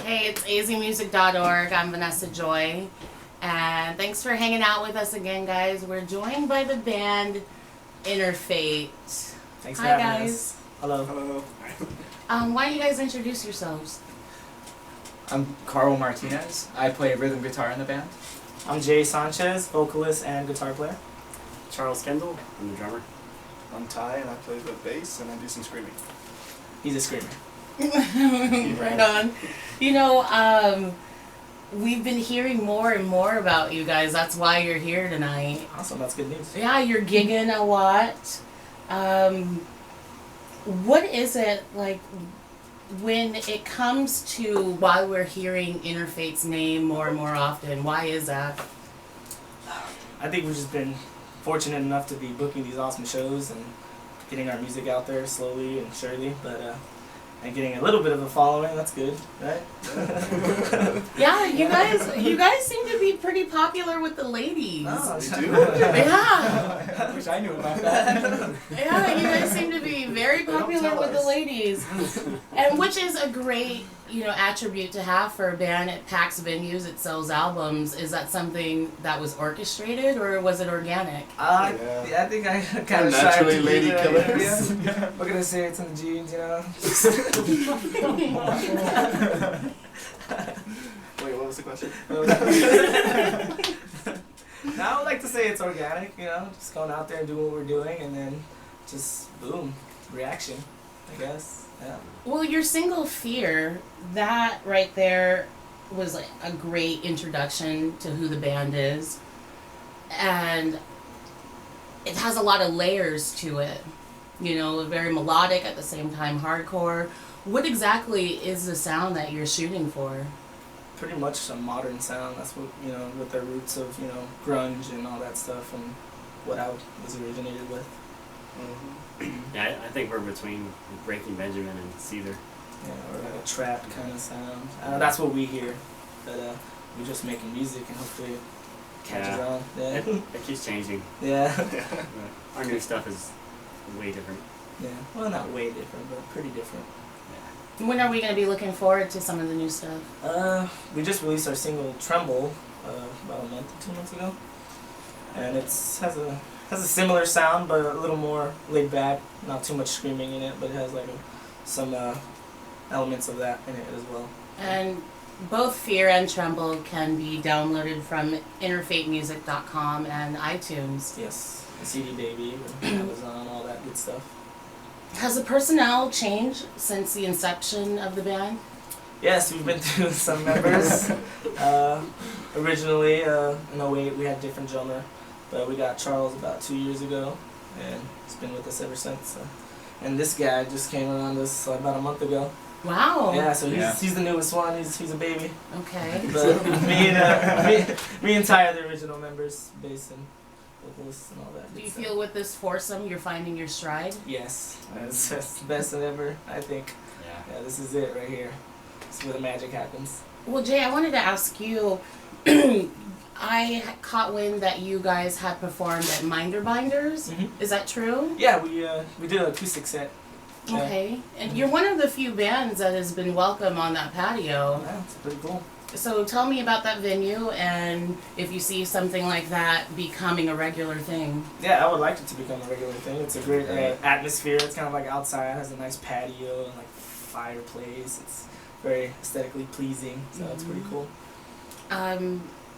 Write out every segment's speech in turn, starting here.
Hey, it's AzMusic.org. I'm Vanessa Joy. And thanks for hanging out with us again, guys. We're joined by the band Interfate. Thanks for Hi, having guys. us. Hello. Hello. Why don't you guys introduce yourselves? I'm Carl Martinez. I play rhythm guitar in the band. I'm Jay Sanchez, vocalist and guitar player. Charles Kendall, I'm the drummer. I'm Ty, and I play the bass, and I do some screaming. He's a screamer. Right on. You know, we've been hearing more and more about you guys. That's why you're here tonight. Awesome, that's good news. Yeah, you're gigging a lot. What is it like when it comes to why we're hearing Interfate's name more and more often? Why is that? I think we've just been fortunate enough to be booking these awesome shows and getting our music out there slowly and surely, and getting a little bit of a following. That's good, right? Yeah, you guys seem to be pretty popular with the ladies. Oh, We do? Yeah. I wish I knew about that. Yeah, you guys seem to be very popular with the ladies. And which is a great, attribute to have for a band. It packs venues, it sells albums. Is that something that was orchestrated or was it organic? Yeah, I think I kind of naturally lady killers. Yeah. What can I say? It's in the genes, Wait, what was the question? Now I would like to say it's organic, just going out there and doing what we're doing, and then just boom, reaction, I guess. Yeah. Well, your single Fear, that right there was like a great introduction to who the band is. And it has a lot of layers to it. Very melodic at the same time hardcore. What exactly is the sound that you're shooting for? Pretty much a modern sound. That's what, with the roots of, grunge and all that stuff and what I was originated with. Mm-hmm. Yeah, I think we're between Breaking Benjamin and Seether. Yeah, or like a trap kind of sound. That's what we hear. But we're just making music and hopefully it catches on. Yeah. It keeps changing. Yeah. Our new stuff is way different. Yeah. Well, not way different, but pretty different. When are we going to be looking forward to some of the new stuff? We just released our single Tremble about a month or 2 months ago. And has a similar sound, but a little more laid back. Not too much screaming in it, but it has like some elements of that in it as well. And both Fear and Tremble can be downloaded from interfatemusic.com and iTunes. Yes, the CD Baby, Amazon, all that good stuff. Has the personnel changed since the inception of the band? Yes, we've been through some members. Originally, in 08, we had a different drummer, but we got Charles about 2 years ago, and he's been with us ever since. And this guy just came around us about a month ago. Wow. Yeah, so he's the newest one. He's a baby. Okay. But me and Ty are the original members, bass and vocalists and all that. Do you feel with this foursome you're finding your stride? Yes, it's the best than ever, I think. Yeah, this is it right here. It's where the magic happens. Well, Jay, I wanted to ask you, I caught wind that you guys had performed at Minder Binders. Mm-hmm. Is that true? Yeah, we did an acoustic set. Yeah. Okay. And you're one of the few bands that has been welcome on that patio. Yeah, it's pretty cool. So tell me about that venue and if you see something like that becoming a regular thing. Yeah, I would like it to become a regular thing. It's a great atmosphere. It's kind of like outside. It has a nice patio and like fireplace. It's very aesthetically pleasing, so it's pretty cool.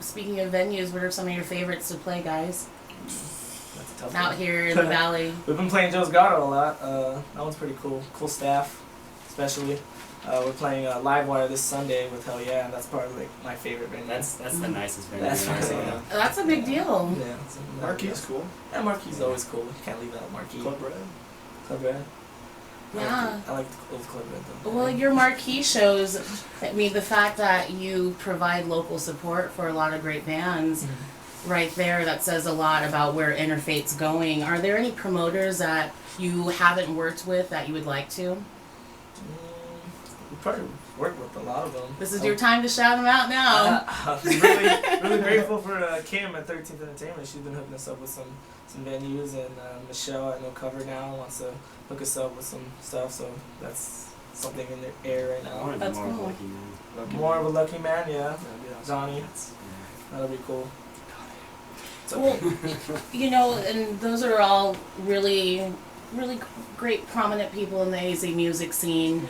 Speaking of venues, what are some of your favorites to play, guys? That's a tough Out one. here in the valley. We've been playing Joe's Grotto a lot. That one's pretty cool. Cool staff, especially. We're playing Livewire this Sunday with Hell Yeah, and that's probably like my favorite venue. That's the nicest venue. That's in nice. Arizona. That's a big deal. Yeah, Marquee's cool. Yeah, Marquee's always cool. You can't leave out Marquee. Club Red. Club Red. Yeah. I like the old Club Red though. Well, your marquee shows, the fact that you provide local support for a lot of great bands, right there, that says a lot about where Interfate's going. Are there any promoters that you haven't worked with that you would like to? We probably work with a lot of them. This is your time to shout them out now. I'm really grateful for Kim at 13th Entertainment. She's been hooking us up with some venues, and Michelle at No Cover now wants to hook us up with some stuff. So that's something in the air right I now. want to be That's more of a cool. lucky man. More of a lucky man, yeah. That'd be awesome. Johnny, Yeah. that'll be cool. It's Well, okay. and those are all really, really great prominent people in the AZ music scene.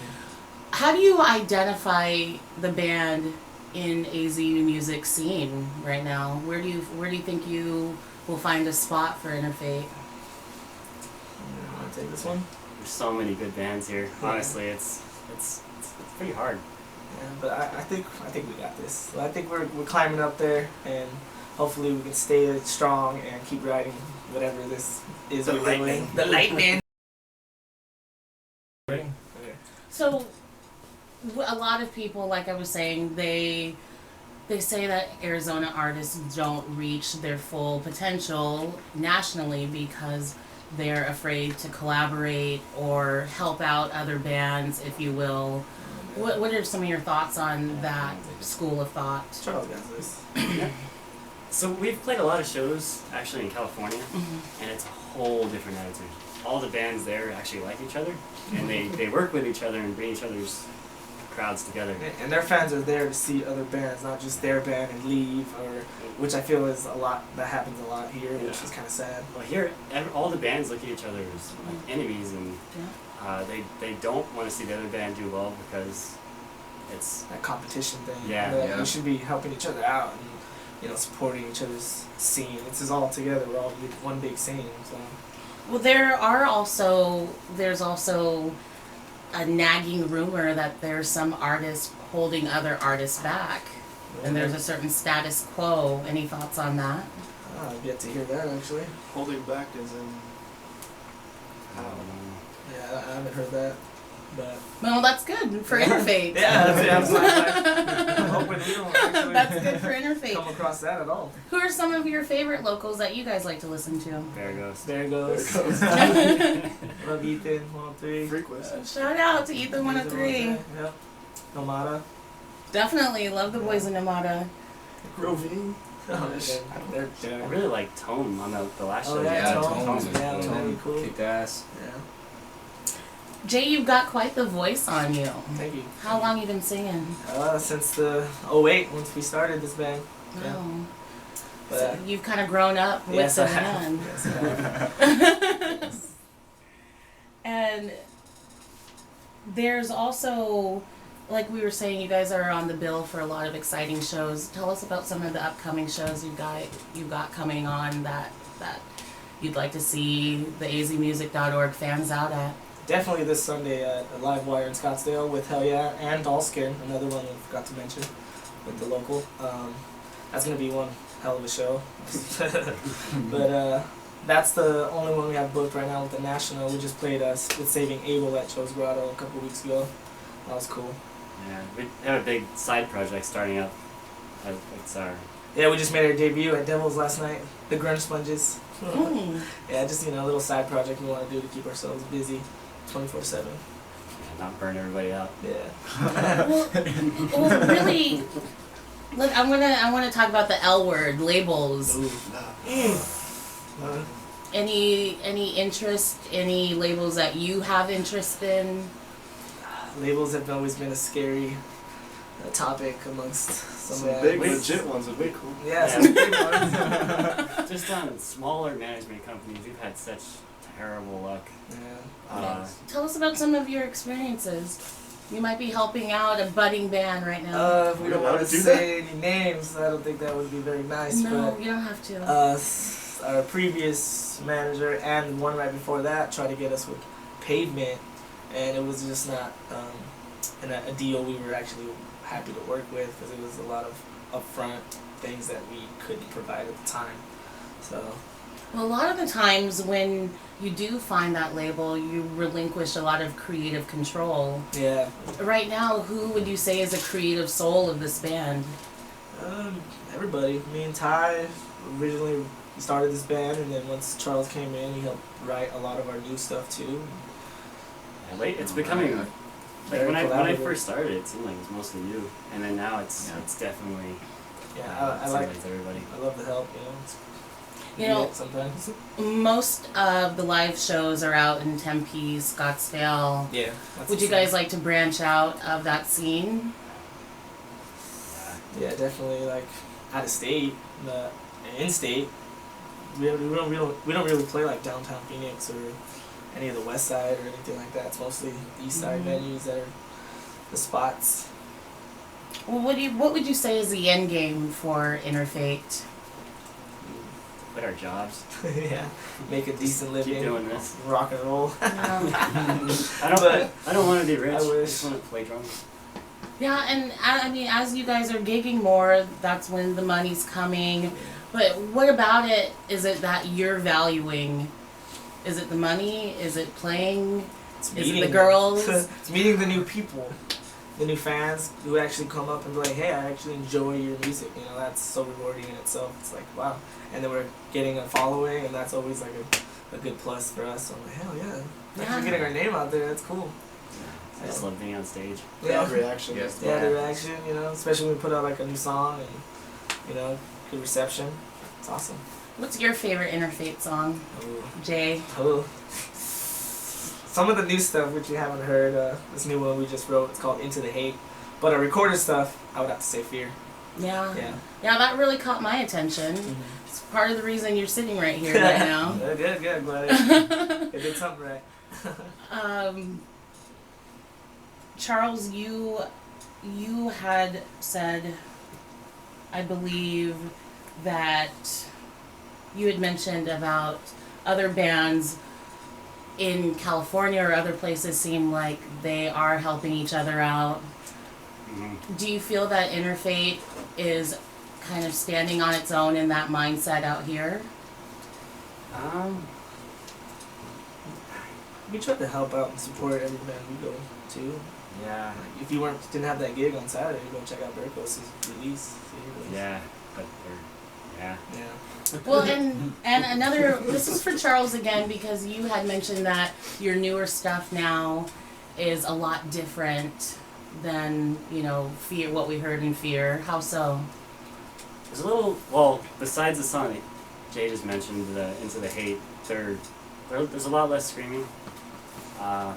How do you identify the band in AZ music scene right now? Where do you think you will find a spot for Interfate? Want to take this one? There's so many good bands here. Honestly, it's pretty hard. Yeah, but I think we got this. So I think we're climbing up there, and hopefully we can stay strong and keep riding whatever this is. The we're lightning. doing. The lightning. So, a lot of people, like I was saying, they say that Arizona artists don't reach their full potential nationally because they're afraid to collaborate or help out other bands, if you will. What are some of your thoughts on that school of thought? Charles got this. So we've played a lot of shows actually in California, and it's a whole different attitude. All the bands there actually like each other, and they work with each other and bring each other's crowds together. And their fans are there to see other bands, not just their band and leave, or which I feel is a lot that happens a lot here, which Yeah. is kind of sad. Well, here all the bands look at each other as like enemies, and they don't want to see the other band do well because it's That competition thing. Yeah. That Yeah. we should be helping each other out and supporting each other's scene. It's just all together. We're all one big scene. So. Well, there's also a nagging rumor that there's some artists holding other artists back, and there's a certain status quo. Any thoughts on that? I've yet to hear that actually. Holding back as in. I don't know. Yeah, I haven't heard that. But Well, that's good for Interfate. I'm hoping we don't actually That's good for come Interfate. across that at all. Who are some of your favorite locals that you guys like to listen to? There it goes. There it goes. There it Love Ethan, 103. Frequency. Shout out to Ethan 103. Yep. Nomada. Definitely love the boys in Namada. Rovine. They're I really like Tone on the last show. Oh, yeah, Yeah, Tone. Tone's Yeah, that'd be Tone cool. kicked ass. Yeah. Jay, you've got quite the voice on you. Thank you. How long you been singing? Since the 08, once we started this band. Yeah. Oh. But, So you've kind of grown up with yes, the I have. band. Yes, I have. And there's also, like we were saying, you guys are on the bill for a lot of exciting shows. Tell us about some of the upcoming shows you've got coming on that you'd like to see the AzMusic.org fans out at. Definitely this Sunday at a live wire in Scottsdale with Hell Yeah and Dollskin, another one we forgot to mention with the local. That's gonna be one hell of a show. But that's the only one we have booked right now with the National. We just played with Saving Abel at Cho's Grotto a couple weeks ago. That was cool. Yeah, we have a big side project starting up. It's our Yeah, we just made our debut at Devil's last night. The Grunge Sponges. Hmm. Yeah, just a little side project we want to do to keep ourselves busy, 24/7. not burn everybody out. Yeah. Well, really, look, I want to talk about the L word, labels. Ooh, nah. Any interest, any labels that you have interest in? Labels have always been a scary topic amongst Some some big bands. legit ones would be cool. Yeah, Yeah. some big ones. Just on smaller management companies, we've had such terrible luck. Yeah. Tell us about some of your experiences. You might be helping out a budding band right now. We We're don't allowed want to to do say any names. I don't think that would be very nice. No, But you don't have to. our previous manager and one right before that tried to get us with Pavement, and it was just not a deal we were actually happy to work with because it was a lot of upfront things that we couldn't provide at the time. So Well, a lot of the times when you do find that label, you relinquish a lot of creative control. yeah, Right now, who would you say is a creative soul of this band? everybody. Me and Ty originally started this band, and then once Charles came in, he helped write a lot of our new stuff too. And it's becoming like Very when I collaborative. first started, it seemed like it was mostly you, and then now it's Yeah. it's definitely Yeah, I like. it's everybody. I love the help. You know, it sometimes. most of the live shows are out in Tempe, Scottsdale. Yeah. that's Would the you same. guys like to branch out of that scene? Yeah, definitely like out of state, but in state. We don't really play like downtown Phoenix or any of the west side or anything like that. It's mostly east side venues that are the spots. Well, what would you say is the end game for Interfate? Quit our jobs. Yeah, make a decent living. Keep doing this. Rock and roll. I don't want to be rich. I I wish. just want to play drums. Yeah, and I mean, as you guys are gigging more, that's when the money's coming. But what about it is it that you're valuing? Is it the money? Is it playing? It's Is it the girls? It's meeting the new people, the new fans who actually come up and be like, hey, I actually enjoy your music. You know, that's so rewarding in itself. It's like, wow. And then we're getting a following, and that's always like a good plus for us. So I'm like, hell yeah. We're actually getting our name out there. That's cool. I just love being on stage. Crowd reaction. Yeah. is Yeah, the Yeah. reaction, you know, especially when we put out like a new song and, you know, good reception. It's awesome. What's your favorite Interfate song, Ooh. Jay? Oh. Some of the new stuff which you haven't heard, this new one we just wrote, it's called Into the Hate. But our recorded stuff, I would have to say Fear. Yeah. Yeah. Yeah, that really caught my attention. It's part of the reason you're sitting right here right now. Good. Glad I did something right. Charles, you had said, I believe, that you had mentioned about other bands in California or other places seem like they are helping each other out. Mm-hmm. Do you feel that Interfate is kind of standing on its own in that mindset out here? We try to help out and support every band we go to. Yeah. Like, if you didn't have that gig on Saturday, you go check out Berkeley's release. Yeah. But yeah. Yeah. Well, and another, this is for Charles again, because you had mentioned that your newer stuff now is a lot different than, you know, Fear, what we heard in Fear. How so? There's a little, well, besides the song that Jay just mentioned, the Into the Hate, there's a lot less screaming. I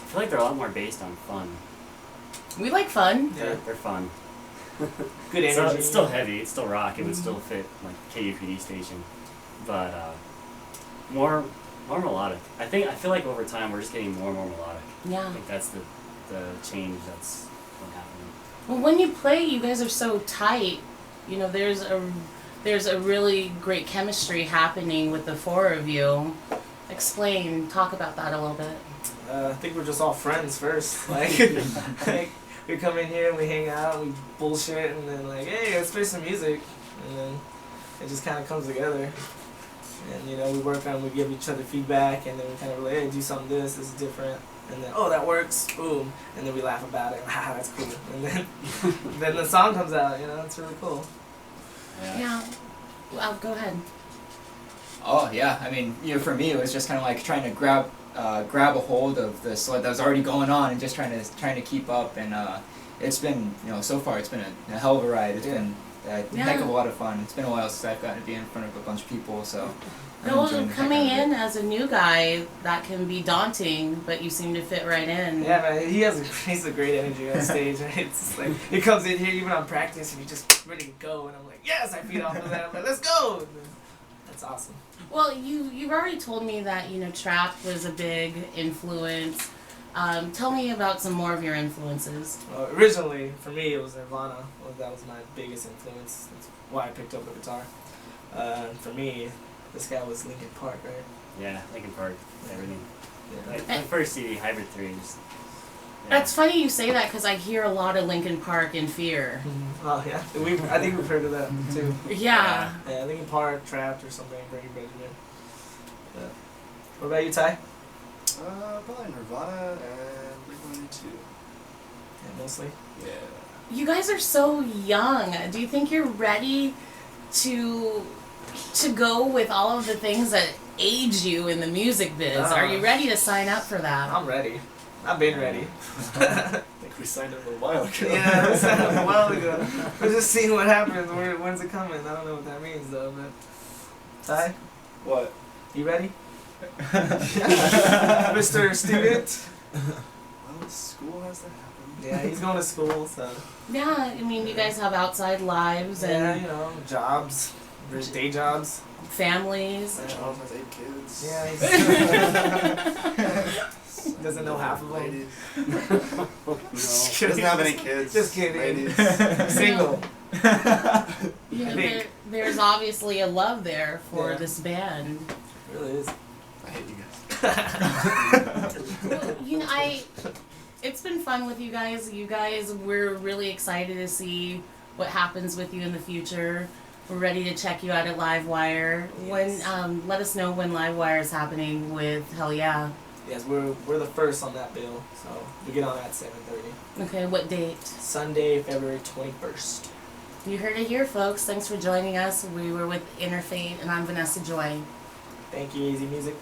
feel like they're a lot more based on fun. We like fun. Yeah. They're fun. Good energy. So it's still heavy, it's still rock, it would still fit like KUPD station. But more melodic. I feel like over time we're just getting more and more melodic. Yeah. I think that's the change that's been happening. Well, when you play, you guys are so tight. You know, there's a really great chemistry happening with the four of you. Talk about that a little bit. I think we're just all friends first. Like we come in here and we hang out, we bullshit, and then like, hey, let's play some music, and then it just kind of comes together. And you know, we give each other feedback, and then we kind of like, hey, do something this is different, and then oh, that works, boom, and then we laugh about it, that's cool, and then the song comes out. You know, it's really cool. Yeah. Well, go ahead. Oh yeah, I mean, you know, for me it was just kind of like trying to grab a hold of the sled that was already going on and just trying to keep up, and it's been, you know, so far it's been a hell of a ride. It's been a heck of a lot of fun. It's been a while since I've gotten to be in front of a bunch of people, so I'm No, enjoying the heck coming out of in it. as a new guy, that can be daunting, but you seem to fit right in. Yeah, man, he's a great energy on stage. Right? It's like he comes in here even on practice and he's just ready to go, and I'm like, yes, I feed off of that. I'm like, let's go. And then, that's awesome. Well, you've already told me that, you know, trap was a big influence. Tell me about some more of your influences. Originally, for me, it was Nirvana. Well, that was my biggest influence. That's why I picked up the guitar. For me, this guy was Linkin Park, right? Yeah, Linkin Park, everything. Yeah. Like, my first CD, Hybrid 3, just... Yeah. That's funny you say that because I hear a lot of Linkin Park in Fear. Oh yeah, I think we've heard of that too. Yeah. Yeah, Linkin Park, Trapped, or something. Breaking Benjamin. Yeah. What about you, Ty? Probably Nirvana and Blink-182. Yeah, mostly. Yeah. You guys are so young. Do you think you're ready to go with all of the things that age you in the music biz? Are you ready to sign up for that? I'm ready. I've been ready. think we signed up a while ago. Yeah, we signed up a while ago. We're just seeing what happens. When's it coming? I don't know what that means though. But Ty, What? you ready? Mr. Student. Well, school has to happen. Yeah, he's going to school, so Yeah, I mean, you guys have outside lives yeah, and you know, jobs, there's day jobs. families. Charles has 8 kids. Yeah, he doesn't know half of them. Ladies. No. He doesn't have any kids. Just kidding. Ladies. Single. You know, I think. there's obviously a love there for Yeah. this band. It really is. I hate you guys. Well, you know, it's been fun with you guys. We're really excited to see what happens with you in the future. We're ready to check you out at Livewire. Yes. When let us know when Livewire is happening with Hell Yeah. Yes, we're the first on that bill, so we get on at 7:30. Okay, what date? Sunday, February 21st. You heard it here, folks. Thanks for joining us. We were with Interfate, and I'm Vanessa Joy. Thank you, AzMusic.